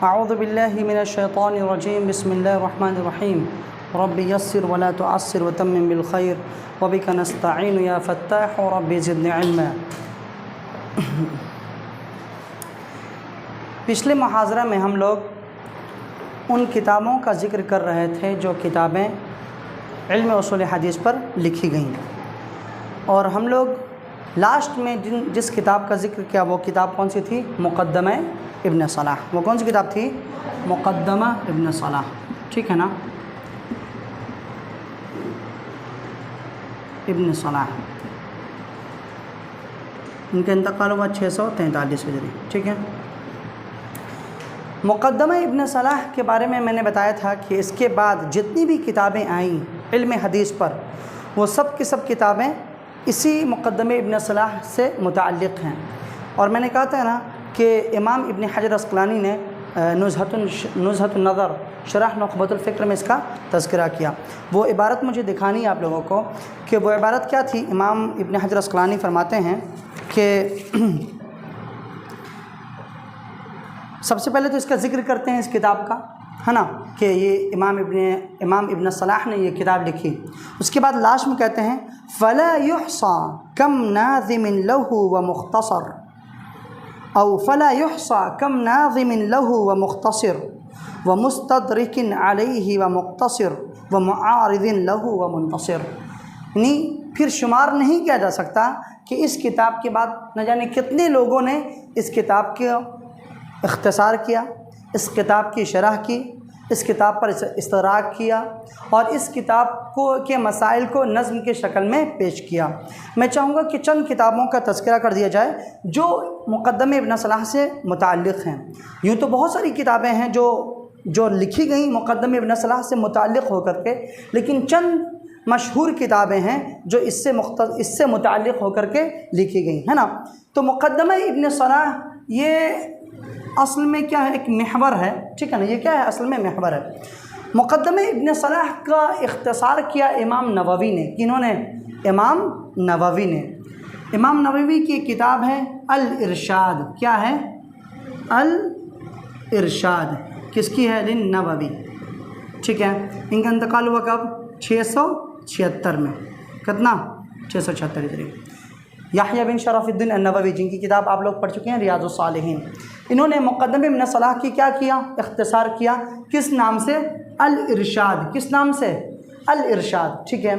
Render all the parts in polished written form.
اعوذ باللہ من الشیطان الرجیم بسم اللہ الرحمن الرحیم رب یسر ولا تعسر وتمم بالخیر وبک نستعین یا فتاح رب زدنی علما۔ پچھلے محاضرہ میں ہم لوگ ان کتابوں کا ذکر کر رہے تھے جو کتابیں علم اصول حدیث پر لکھی گئیں، اور ہم لوگ لاسٹ میں جس کتاب کا ذکر کیا وہ کتاب کون سی تھی؟ مقدمہ ابن صلاح۔ وہ کون سی کتاب تھی؟ مقدمہ ابن صلاح، ٹھیک ہے نا؟ ابن صلاح، ان کا انتقال ہوا 643 ہجری، ٹھیک ہے۔ مقدمہ ابن صلاح کے بارے میں نے بتایا تھا کہ اس کے بعد جتنی بھی کتابیں آئیں علم حدیث پر، وہ سب کی سب کتابیں اسی مقدمہ ابن صلاح سے متعلق ہیں۔ اور میں نے کہا تھا نا کہ امام ابن حجر عسقلانی نے نزہۃ النظر شرح نخبۃ الفکر میں اس کا تذکرہ کیا۔ وہ عبارت مجھے دکھانی ہے آپ لوگوں کو کہ وہ عبارت کیا تھی۔ امام ابن حجر عسقلانی فرماتے ہیں کہ سب سے پہلے تو اس کا ذکر کرتے ہیں اس کتاب کا، ہے نا، کہ یہ امام ابن صلاح نے یہ کتاب لکھی۔ اس کے بعد لاسٹ میں کہتے ہیں فلا يحصى كم ناظم له ومختصر او فلا يحصى كم ناظم له ومختصر ومستدرك عليه ومقتصر ومعارض له ومنتصر، یعنی پھر شمار نہیں کیا جا سکتا کہ اس کتاب کے بعد نہ جانے کتنے لوگوں نے اس کتاب کے اختصار کیا، اس کتاب کی شرح کی، اس کتاب پر استدراک کیا، اور اس کتاب کے مسائل کو نظم کے شکل میں پیش کیا۔ میں چاہوں گا کہ چند کتابوں کا تذکرہ کر دیا جائے جو مقدمہ ابن صلاح سے متعلق ہیں۔ یوں تو بہت ساری کتابیں ہیں جو لکھی گئیں مقدمہ ابن صلاح سے متعلق ہو کر کے، لیکن چند مشہور کتابیں ہیں جو اس سے متعلق ہو کر کے لکھی گئی ہیں نا۔ تو مقدمہ ابن صلاح یہ اصل میں کیا ہے؟ ایک محور ہے، ٹھیک ہے نا۔ یہ کیا ہے؟ اصل میں محور ہے۔ مقدمہ ابن صلاح کا اختصار کیا امام نووی نے۔ کنہوں نے؟ امام نووی نے۔ امام نووی کی کتاب ہے الارشاد۔ کیا ہے؟ الارشاد کس کی ہے؟ للنووی، ٹھیک ہے۔ ان کا انتقال ہوا کب؟ 676 میں۔ کتنا؟ 676 ہجری۔ یحییٰ بن شرف الدین النووی، جن کی کتاب آپ لوگ پڑھ چکے ہیں ریاض الصالحین، انہوں نے مقدمہ ابن صلاح کی کیا کیا؟ اختصار کیا۔ کس نام سے؟ الارشاد۔ کس نام سے؟ الارشاد، ٹھیک ہے۔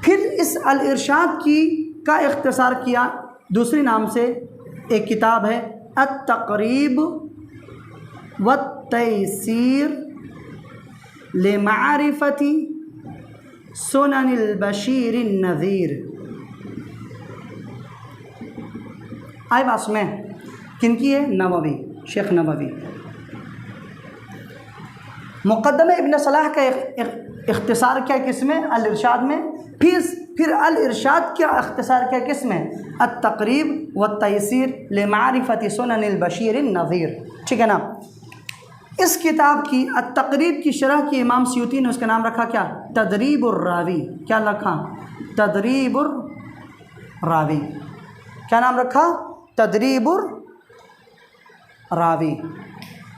پھر اس الارشاد کا اختصار کیا دوسری نام سے، ایک کتاب ہے التقریب والتیسیر لمعرفت سنن البشیر النذیر۔ آئے باس میں کن کی ہے؟ نووی، شیخ نووی۔ مقدمہ ابن صلاح کا اختصار کیا کس میں؟ الارشاد میں۔ پھر الارشاد کیا اختصار کیا کس میں؟ التقریب والتیسیر لمعرفت سنن البشیر النذیر، ٹھیک ہے نا۔ اس کتاب کی التقریب کی شرح کی امام سیوطی نے اس کا نام رکھا کیا؟ تدریب الراوی۔ کیا رکھا؟ تدریب الراوی۔ کیا نام رکھا؟ تدریب الراوی۔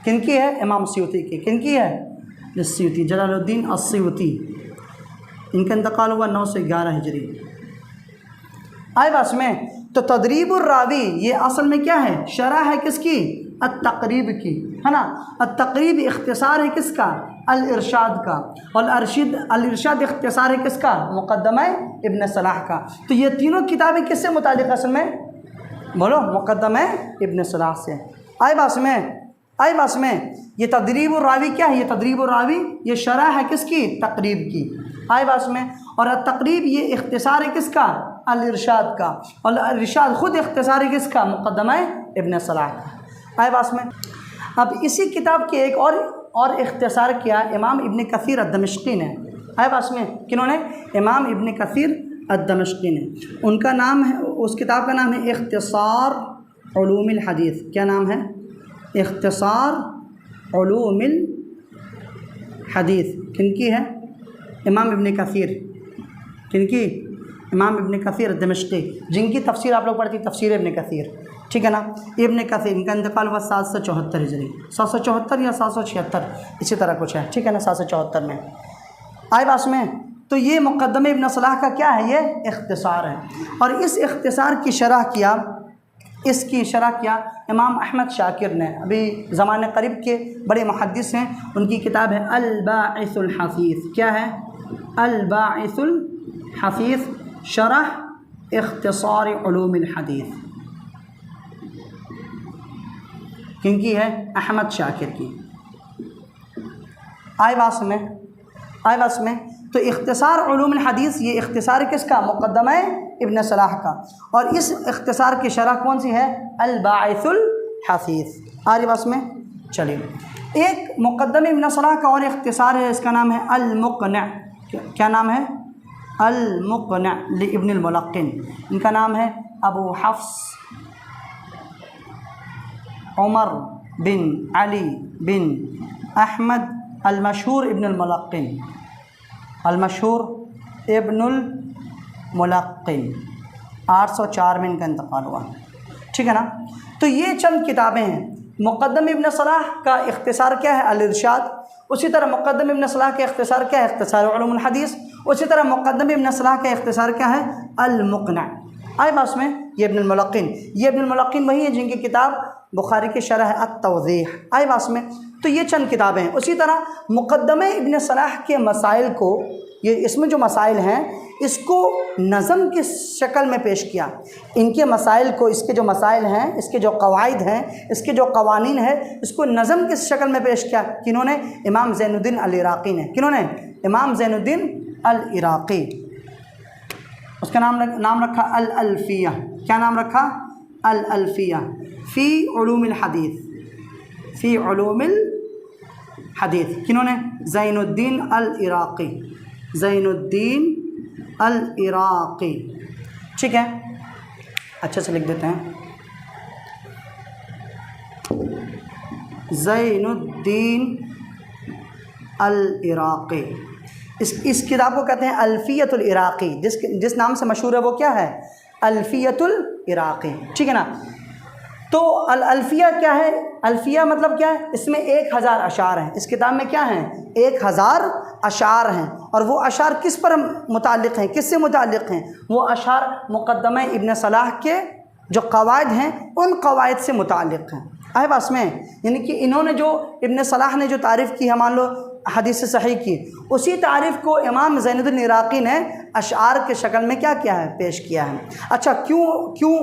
کن کی ہے؟ امام سیوطی کی۔ کن کی ہے؟ سیوطی، جلال الدین السیوطی۔ ان کا انتقال ہوا 911 ہجری۔ آئے باس میں تو تدریب الراوی یہ اصل میں کیا ہے؟ شرح ہے کس کی؟ التقریب کی، ہے نا۔ التقریب اختصار ہے کس کا؟ الارشاد کا، اور الارشاد اختصار ہے کس کا؟ مقدمہ ابن صلاح کا۔ تو یہ تینوں کتابیں کس سے متعلق اصل میں؟ بولو، مقدمہ ابن صلاح سے۔ آئے باس میں یہ تدریب الراوی کیا ہے؟ یہ تدریب الراوی یہ شرح ہے کس کی؟ تقریب کی۔ آئے باس میں، اور التقریب یہ اختصار ہے کس کا؟ الارشاد کا، اور الارشاد خود اختصار ہے کس کا؟ مقدمہ ابن صلاح کا۔ آئے باس میں، اب اسی کتاب کے ایک اور اختصار کیا امام ابن کثیر الدمشقی نے۔ آئے باس میں، کنہوں نے؟ امام ابن کثیر الدمشقی نے۔ ان کا نام ہے، اس کتاب کا نام ہے اختصار علوم الحدیث۔ کیا نام ہے؟ اختصار علوم الحدیث۔ کن کی ہے؟ امام ابن کثیر۔ کن کی؟ امام ابن کثیر الدمشقی، جن کی تفسیر آپ لوگ پڑھتی تفسیر ابن کثیر۔ ٹھیک ہے نا. ابن کثیر ان کا انتقال ہوا 774 ہجری، 774 یا 776 اسی طرح کچھ ہے، ٹھیک ہے نا، 774 میں. آئے باس میں. تو یہ مقدمہ ابن صلاح کا کیا ہے؟ یہ اختصار ہے. اور اس اختصار کی شرح کیا، اس کی شرح کیا امام احمد شاکر نے، ابھی زمانے قریب کے بڑے محدث ہیں، ان کی کتاب ہے الباعث الحثیث. کیا ہے؟ الباعث الحثیث شرح اختصار علوم الحدیث. کن کی ہے؟ احمد شاکر کی. آئے باس میں. آئے باس میں. تو اختصار علوم الحدیث یہ اختصار کس کا؟ مقدمہ ابن صلاح کا. اور اس اختصار کی شرح کون سی ہے؟ الباعث الحثیث. آئے باس میں. چلیے ایک مقدمہ ابن صلاح کا اور اختصار ہے، اس کا نام ہے المقنع. کیا نام ہے؟ المقنع لابن الملقن. ان کا نام ہے ابو حفص عمر بن علی بن احمد المشہور ابن الملقن. المشہور ابن الملقن. 804 میں ان کا انتقال ہوا، ٹھیک ہے نا. تو یہ چند کتابیں ہیں. مقدمہ ابن صلاح کا اختصار کیا ہے؟ الارشاد. اسی طرح مقدمہ ابن صلاح کا اختصار کیا ہے؟ اختصار علوم الحدیث. اسی طرح مقدمہ ابن صلاح کا اختصار کیا ہے؟ المقنع. آئے باس میں. یہ ابن الملقن، یہ ابن الملقن وہی ہیں جن کی کتاب بخاری کی شرح ہے التوضیح. آئے باس میں. تو یہ چند کتابیں ہیں. اسی طرح مقدمہ ابن صلاح کے مسائل کو، یہ اس میں جو مسائل ہیں اس کو نظم کی شکل میں پیش کیا. ان کے مسائل کو، اس کے جو مسائل ہیں، اس کے جو قواعد ہیں، اس کے جو قوانین ہیں، اس کو نظم کی شکل میں پیش کیا. کنہوں نے؟ امام زین الدین العراقی نے. کنہوں نے؟ امام زین الدین العراقی. اس کا نام رکھا الالفیہ. کیا نام رکھا؟ الالفیہ فی علوم الحدیث. فی علوم الحدیث. کنہوں نے؟ زین الدین العراقی. زین الدین العراقی. ٹھیک ہے، اچھا سے لکھ دیتے ہیں. زین الدین العراقی. اس کتاب کو کہتے ہیں الفیۃ العراقی. جس نام سے مشہور ہے وہ کیا ہے؟ الفیۃ العراقی. ٹھیک ہے نا. تو الفیہ کیا ہے؟ الفیہ مطلب کیا ہے؟ اس میں 1000 اشعار ہیں. اس کتاب میں کیا ہیں؟ 1000 اشعار ہیں. اور وہ اشعار کس پر متعلق ہیں؟ کس سے متعلق ہیں؟ وہ اشعار مقدمہ ابن صلاح کے جو قواعد ہیں ان قواعد سے متعلق ہیں. آئے باس میں. یعنی کہ انہوں نے جو ابن صلاح نے جو تعریف کی ہے، مان لو حدیث صحیح کی، اسی تعریف کو امام زین الدین العراقی نے اشعار کے شکل میں کیا کیا ہے؟ پیش کیا ہے. اچھا کیوں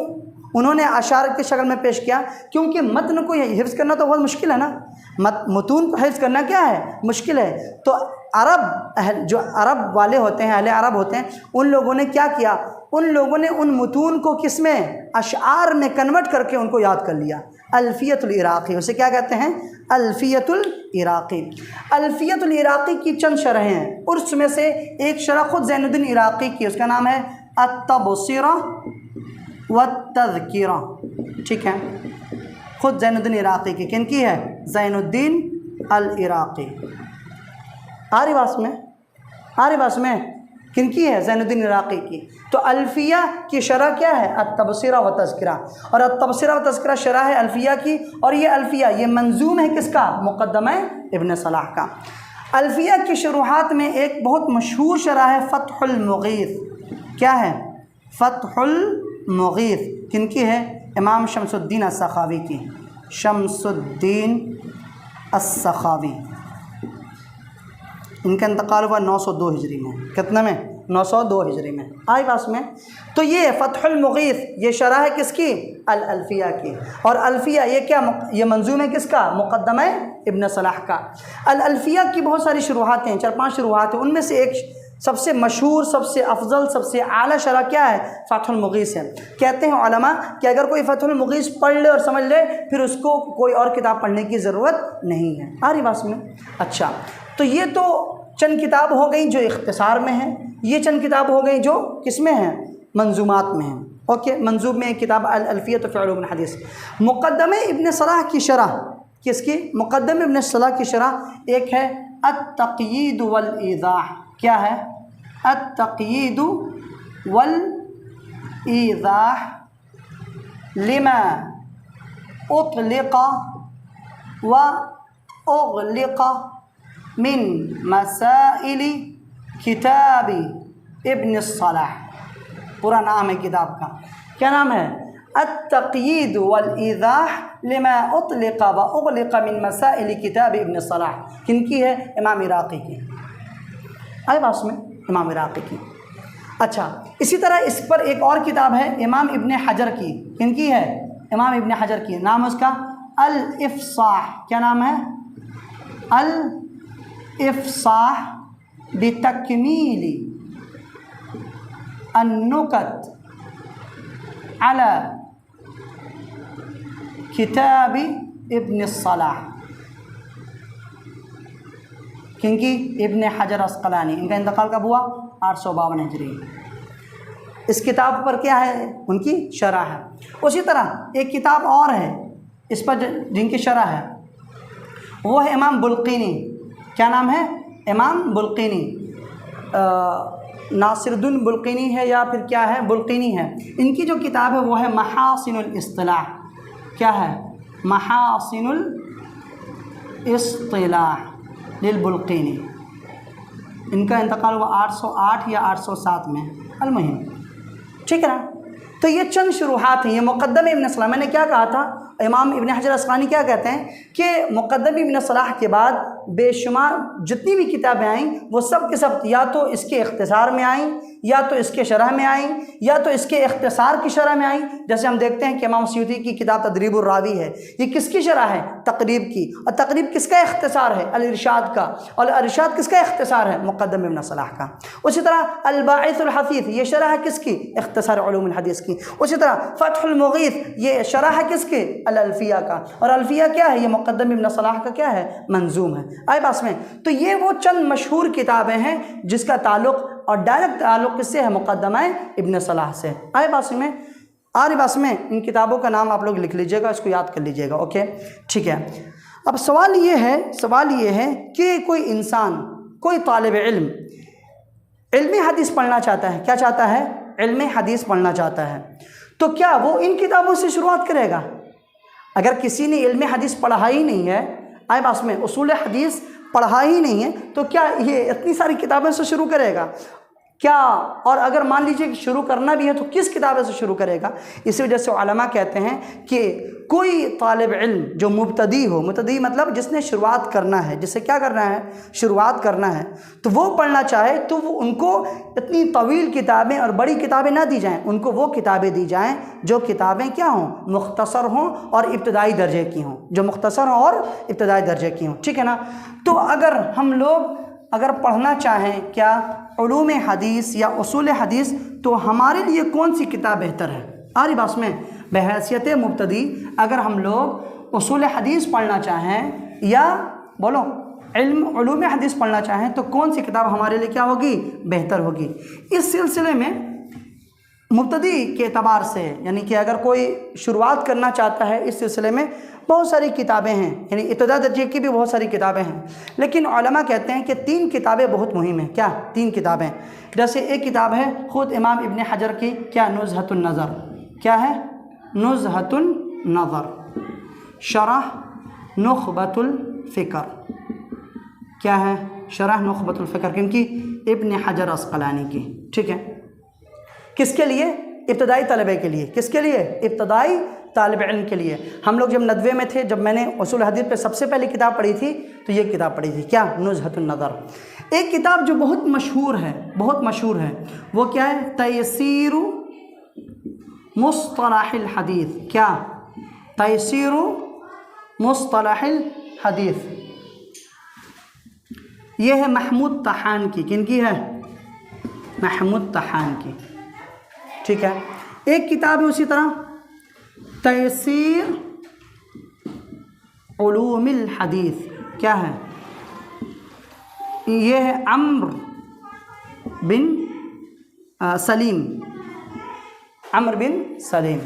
انہوں نے اشعار کی شکل میں پیش کیا؟ کیونکہ متن کو حفظ کرنا تو بہت مشکل ہے نا. متون کو حفظ کرنا کیا ہے؟ مشکل ہے. تو جو عرب والے ہوتے ہیں، اہل عرب ہوتے ہیں، ان لوگوں نے کیا کیا؟ ان لوگوں نے ان متون کو کس میں؟ اشعار میں کنورٹ کر کے ان کو یاد کر لیا. الفیۃ العراقی. اسے کیا کہتے ہیں؟ الفیۃ العراقی. الفیۃ العراقی کی چند شرحیں ہیں. اس میں سے ایک شرح خود زین الدین عراقی کی، اس کا نام ہے التبصرہ والتذکرہ. ٹھیک ہے، خود زین الدین عراقی کی. کن کی ہے؟ زین الدین العراقی. آری باس میں. آری باس میں. کن کی ہے؟ زین الدین عراقی کی. تو الفیہ کی شرح کیا ہے؟ التبصرہ و تذکرہ. اور التبصرہ و تذکرہ شرح ہے الفیہ کی. اور یہ الفیہ یہ منظوم ہے کس کا؟ مقدمہ ابن صلاح کا. الفیہ کی شروحات میں ایک بہت مشہور شرح ہے فتح المغیث. کیا ہے؟ فتح المغیث. کن کی ہے؟ امام شمس الدین السخاوی کی. شمس الدین السخاوی. ان کا انتقال ہوا 902 ہجری میں. کتنے میں؟ 902 ہجری میں. آئی پاس میں. تو یہ فتح المغیث یہ شرح ہے کس کی؟ الالفیہ کی. اور الفیہ یہ کیا؟ یہ منظوم ہے کس کا؟ مقدمہ ابن صلاح کا. الالفیہ کی بہت ساری شروحات ہیں، 4-5 شروحات ہیں. ان میں سے ایک سب سے مشہور، سب سے افضل، سب سے اعلیٰ شرح کیا ہے؟ فتح المغیث ہے. کہتے ہیں علماء کہ اگر کوئی فتح المغیث پڑھ لے اور سمجھ لے پھر اس کو کوئی اور کتاب پڑھنے کی ضرورت نہیں ہے. آ رہی بات میں؟ اچھا، تو یہ تو چند کتاب ہو گئیں جو اختصار میں ہیں. یہ چند کتاب ہو گئیں جو کس میں ہیں؟ منظومات میں ہیں. اوکے، منظوم میں ایک کتاب الالفیۃ فی علوم الحدیث. مقدمہ ابن صلاح کی شرح کس کی؟ مقدمہ ابن صلاح کی شرح ایک ہے التقیید والایضاح. کیا ہے؟ التقیید والایضاح لما اطلق و اغلق من مسائل کتاب ابن الصلاح. پورا نام ہے کتاب کا، کیا نام ہے؟ التقیید والایضاح لما اطلق و اغلق من مسائل کتاب ابن الصلاح. کن کی ہے؟ امام عراقی کی. آئے پاس میں امام عراقی کی. اچھا، اسی طرح اس پر ایک اور کتاب ہے امام ابن حجر کی. کن کی ہے؟ امام ابن حجر کی. نام اس کا الافصاح. کیا نام ہے؟ الافصاح بتکمیل النکت على کتاب ابن الصلاح. کن کی؟ ابن حجر عسقلانی. ان کا انتقال کب ہوا؟ 852 ہجری. اس کتاب پر کیا ہے؟ ان کی شرح ہے. اسی طرح ایک کتاب اور ہے اس پر جن کی شرح ہے، وہ ہے امام بلقینی. کیا نام ہے؟ امام بلقینی. ناصر الدین بلقینی ہے یا پھر کیا ہے؟ بلقینی ہے. ان کی جو کتاب ہے وہ ہے محاسن الاصطلاح. کیا ہے؟ محاسن الاصطلاح للبلقینی. ان کا انتقال ہوا 808 یا 807 میں. المہم، ٹھیک ہے نا؟ تو یہ چند شروحات ہیں، یہ مقدمہ ابن صلاح. میں نے کیا کہا تھا؟ امام ابن حجر عسقلانی کیا کہتے ہیں کہ مقدمہ ابن صلاح کے بعد بے شمار جتنی بھی کتابیں آئیں وہ سب کے سب یا تو اس کے اختصار میں آئیں، یا تو اس کے شرح میں آئیں، یا تو اس کے اختصار کی شرح میں آئیں. جیسے ہم دیکھتے ہیں کہ امام سیوطی کی کتاب تدریب الراوی ہے، یہ کس کی شرح ہے؟ تقریب کی. اور تقریب کس کا اختصار ہے؟ الارشاد کا. اور الارشاد کس کا اختصار ہے؟ مقدمہ ابن صلاح کا. اسی طرح الباعث الحثیث، یہ شرح ہے کس کی؟ اختصار علوم الحدیث کی. اسی طرح فتح المغیث، یہ شرح ہے کس کی؟ الالفیہ کا. اور الفیہ کیا ہے؟ یہ مقدمہ ابن صلاح کا کیا ہے؟ منظوم ہے. آئے پاس میں. تو یہ وہ چند مشہور کتابیں ہیں جس کا تعلق اور ڈائریکٹ تعلق کس سے ہے؟ مقدمہ ابن صلاح سے. آئے پاس میں. آئے پاس میں ان کتابوں کا نام آپ لوگ لکھ لیجئے گا، اس کو یاد کر لیجئے گا. اوکے، ٹھیک ہے. اب سوال یہ ہے کہ کوئی انسان، کوئی طالب علم علم حدیث پڑھنا چاہتا ہے. کیا چاہتا ہے؟ علم حدیث پڑھنا چاہتا ہے. تو کیا وہ ان کتابوں سے شروعات کرے گا؟ اگر کسی نے علم حدیث پڑھا ہی نہیں ہے، آئے پاس میں اصول حدیث پڑھا ہی نہیں ہے، تو کیا یہ اتنی ساری کتابیں سے شروع کرے گا؟ کیا؟ اور اگر مان لیجئے کہ شروع کرنا بھی ہے تو کس کتابیں سے شروع کرے گا؟ اسی وجہ سے علماء کہتے ہیں کہ کوئی طالب علم جو مبتدی ہو، مبتدی مطلب جس نے شروعات کرنا ہے، جسے کیا کرنا ہے؟ شروعات کرنا ہے، تو وہ پڑھنا چاہے تو وہ ان کو اتنی طویل کتابیں اور بڑی کتابیں نہ دی جائیں. ان کو وہ کتابیں دی جائیں جو کتابیں کیا ہوں؟ مختصر ہوں اور ابتدائی درجے کی ہوں. جو مختصر ہوں اور ابتدائی درجے کی ہوں. ٹھیک ہے نا؟ تو اگر ہم لوگ پڑھنا چاہیں کیا علوم حدیث یا اصول حدیث، تو ہمارے لیے کون سی کتاب بہتر ہے؟ آری باس میں بحیثیت مبتدی اگر ہم لوگ اصول حدیث پڑھنا چاہیں یا بولو علوم حدیث پڑھنا چاہیں تو کون سی کتاب ہمارے لیے کیا ہوگی؟ بہتر ہوگی. اس سلسلے میں مبتدی کے اعتبار سے، یعنی کہ اگر کوئی شروعات کرنا چاہتا ہے، اس سلسلے میں بہت ساری کتابیں ہیں، یعنی ابتدا درجے کی بھی بہت ساری کتابیں ہیں. لیکن علماء کہتے ہیں کہ 3 کتابیں بہت مہم ہیں. کیا 3 کتابیں؟ جیسے ایک کتاب ہے خود امام ابن حجر کی، کیا؟ نزہۃ النظر. کیا ہے؟ نزہۃ النظر. شرح نخبۃ الفکر. کیا ہے؟ شرح نخبۃ الفکر. کن کی؟ ابن حجر عسقلانی کی. ٹھیک ہے. کس کے لیے؟ ابتدائی طلبے کے لیے. کس کے لیے؟ ابتدائی طالب علم کے لیے. ہم لوگ جب ندوے میں تھے، جب میں نے اصول حدیث پہ سب سے پہلی کتاب پڑھی تھی تو یہ کتاب پڑھی تھی. کیا؟ نزہۃ النظر. ایک کتاب جو بہت مشہور ہے، وہ کیا ہے؟ تیسیر مصطلح الحدیث. کیا؟ تیسیر مصطلح الحدیث. یہ ہے محمود طحان کی. کن کی ہے؟ محمود طحان کی. ٹھیک ہے. ایک کتاب ہے اسی طرح تیسیر علوم الحدیث. کیا ہے؟ یہ ہے عمرو بن سلیم. عمرو بن سلیم.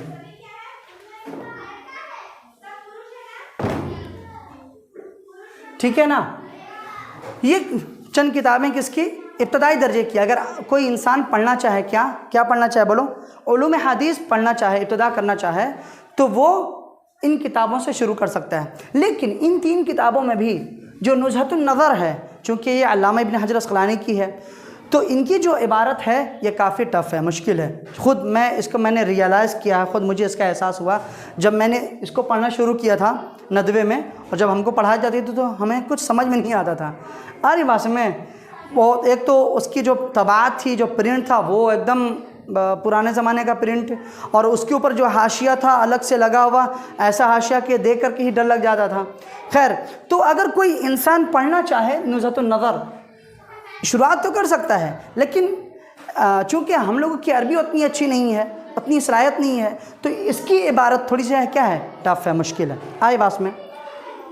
ٹھیک ہے نا؟ یہ چند کتابیں کس کی؟ ابتدائی درجے کی. اگر کوئی انسان پڑھنا چاہے، کیا پڑھنا چاہے؟ بولو. علوم حدیث پڑھنا چاہے، ابتدا کرنا چاہے، تو وہ ان کتابوں سے شروع کر سکتا ہے۔ لیکن ان 3 کتابوں میں بھی جو نزہۃ النظر ہے، چونکہ یہ علامہ ابن حجر اسقلانی کی ہے، تو ان کی جو عبارت ہے یہ کافی ٹف ہے، مشکل ہے۔ خود میں نے ریئلائز کیا ہے، خود مجھے اس کا احساس ہوا جب میں نے اس کو پڑھنا شروع کیا تھا ندوے میں، اور جب ہم کو پڑھائی جاتی تھی تو ہمیں کچھ سمجھ میں نہیں آتا تھا۔ عربی بھاشا میں وہ ایک تو اس کی جو طباعت تھی، جو پرنٹ تھا، وہ ایک دم پرانے زمانے کا پرنٹ، اور اس کے اوپر جو حاشیہ تھا الگ سے لگا ہوا، ایسا حاشیہ کہ دیکھ کر کے ہی ڈر لگ جاتا تھا۔ خیر، تو اگر کوئی انسان پڑھنا چاہے نزہۃ النظر، شروعات تو کر سکتا ہے، لیکن چونکہ ہم لوگوں کی عربی اتنی اچھی نہیں ہے، اتنی صلاحیت نہیں ہے، تو اس کی عبارت تھوڑی سی کیا ہے، ٹف ہے، مشکل ہے۔ آئے باس میں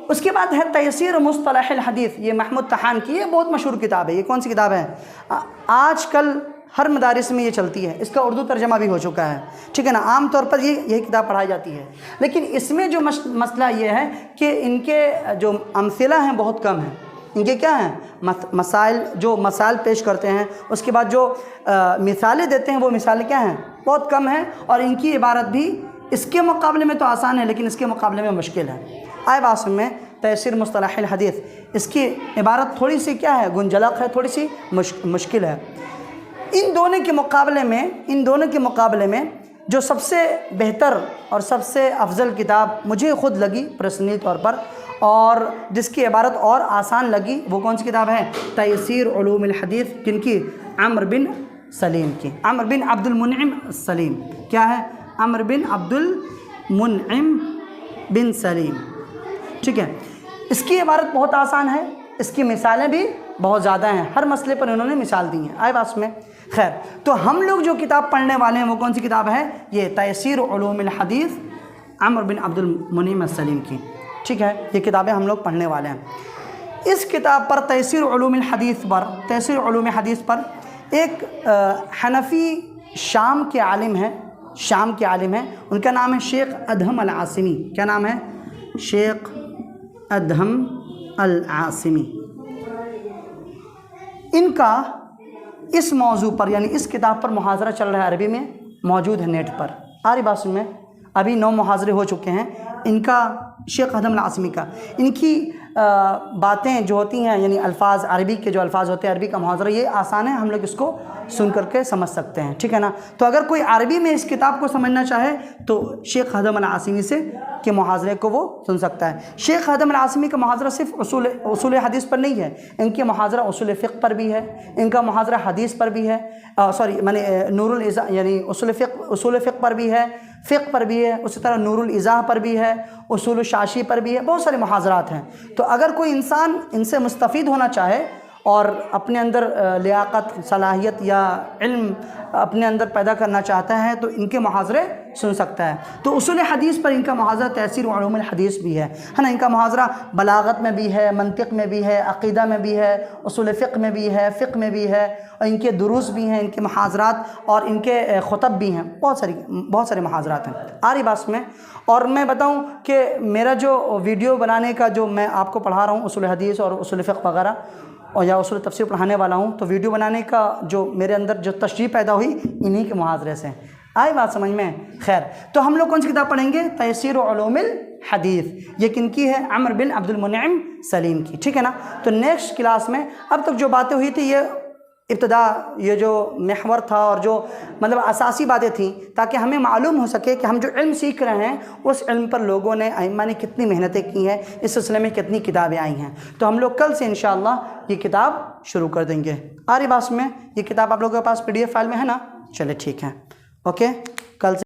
اس کے بعد ہے تیسیر مصطلح الحدیث، یہ محمود طحان کی، یہ بہت مشہور کتاب ہے۔ یہ کون سی کتاب ہے؟ آج کل ہر مدارس میں یہ چلتی ہے، اس کا اردو ترجمہ بھی ہو چکا ہے، ٹھیک ہے نا۔ عام طور پر یہی کتاب پڑھائی جاتی ہے، لیکن اس میں جو مسئلہ یہ ہے کہ ان کے جو امثلہ ہیں بہت کم ہیں۔ ان کے کیا ہیں مسائل پیش کرتے ہیں، اس کے بعد جو مثالیں دیتے ہیں وہ مثالیں کیا ہیں، بہت کم ہیں، اور ان کی عبارت بھی اس کے مقابلے میں تو آسان ہے، لیکن اس کے مقابلے میں مشکل ہے۔ آئے بات میں تیسیر مصطلح الحدیث، اس کی عبارت تھوڑی سی کیا ہے، گنجلق ہے، تھوڑی سی مشکل ہے۔ ان دونوں کے مقابلے میں جو سب سے بہتر اور سب سے افضل کتاب مجھے خود لگی پرسنلی طور پر، اور جس کی عبارت اور آسان لگی، وہ کون سی کتاب ہے؟ تیسیر علوم الحدیث، کن کی؟ عمرو بن سلیم کی، عمرو بن عبد المنعم سلیم۔ کیا ہے؟ عمرو بن عبد المنعم بن سلیم، ٹھیک ہے۔ اس کی عبارت بہت آسان ہے، اس کی مثالیں بھی بہت زیادہ ہیں، ہر مسئلے پر انہوں نے مثال دی ہیں۔ آئے بات میں خیر، تو ہم لوگ جو کتاب پڑھنے والے ہیں وہ کون سی کتاب ہے؟ یہ تیسیر علوم الحدیث، عمرو بن عبد المنعم السلیم کی، ٹھیک ہے۔ یہ کتابیں ہم لوگ پڑھنے والے ہیں۔ اس کتاب پر تیسیر علوم حدیث پر ایک حنفی شام کے عالم ہیں، ان کا نام ہے شیخ ادہم العاصمی۔ کیا نام ہے؟ شیخ ادہم العاصمی۔ ان کا اس موضوع پر، یعنی اس کتاب پر محاضرہ چل رہا ہے، عربی میں موجود ہے نیٹ پر۔ آ رہی بات سن میں؟ ابھی 9 محاضرے ہو چکے ہیں ان کا، شیخ ادہم العاصمی کا۔ ان کی باتیں جو ہوتی ہیں، یعنی الفاظ، عربی کے جو الفاظ ہوتے ہیں، عربی کا محاضرہ، یہ آسان ہے، ہم لوگ اس کو سن کر کے سمجھ سکتے ہیں، ٹھیک ہے نا۔ تو اگر کوئی عربی میں اس کتاب کو سمجھنا چاہے تو شیخ ادہم العاصمی سے کے محاضرے کو وہ سن سکتا ہے۔ شیخ ادہم العاصمی کا محاضرہ صرف اصول حدیث پر نہیں ہے، ان کے محاضرہ اصول فقہ پر بھی ہے، ان کا محاضرہ حدیث پر بھی ہے، نور الازاح، یعنی اصول فقہ پر بھی ہے، فقہ پر بھی ہے، اسی طرح نور الازاح پر بھی ہے، اصول الشاشی پر بھی ہے، بہت سارے محاضرات ہیں۔ تو اگر کوئی انسان ان سے مستفید ہونا چاہے اور اپنے اندر لیاقت، صلاحیت یا علم اپنے اندر پیدا کرنا چاہتا ہے تو ان کے محاضرے سن سکتا ہے۔ تو اصول حدیث پر ان کا محاضرہ تیسیر علوم الحدیث بھی ہے نا۔ ان کا محاضرہ بلاغت میں بھی ہے، منطق میں بھی ہے، عقیدہ میں بھی ہے، اصول فقہ میں بھی ہے، فقہ میں بھی ہے، اور ان کے دروس بھی ہیں، ان کے محاضرات اور ان کے خطب بھی ہیں، بہت سارے محاضرات ہیں۔ آ رہی بات میں؟ اور میں بتاؤں کہ میرا جو ویڈیو بنانے کا، جو میں آپ کو پڑھا رہا ہوں اصول حدیث اور اصول فقہ وغیرہ، اور یا اصول تفسیر پڑھانے والا ہوں، تو ویڈیو بنانے کا جو میرے اندر جو تشریح پیدا ہوئی انہی کے محاضرے سے۔ آئی بات سمجھ میں؟ خیر، تو ہم لوگ کون سی کتاب پڑھیں گے؟ تیسیر علوم الحدیث۔ یہ کن کی ہے؟ عمرو بن عبد المنعم سلیم کی، ٹھیک ہے نا۔ تو نیکسٹ کلاس میں، اب تک جو باتیں ہوئی تھی، یہ ابتدا، یہ جو محور تھا اور جو مطلب اساسی باتیں تھیں، تاکہ ہمیں معلوم ہو سکے کہ ہم جو علم سیکھ رہے ہیں اس علم پر لوگوں نے، ائمہ نے کتنی محنتیں کی ہیں، اس سلسلے میں کتنی کتابیں آئی ہیں۔ تو ہم لوگ کل سے انشاءاللہ یہ کتاب شروع کر دیں گے۔ آ رہی بات میں؟ یہ کتاب آپ لوگوں کے پاس PDF فائل میں ہے نا؟ چلے ٹھیک ہے، اوکے، کل سے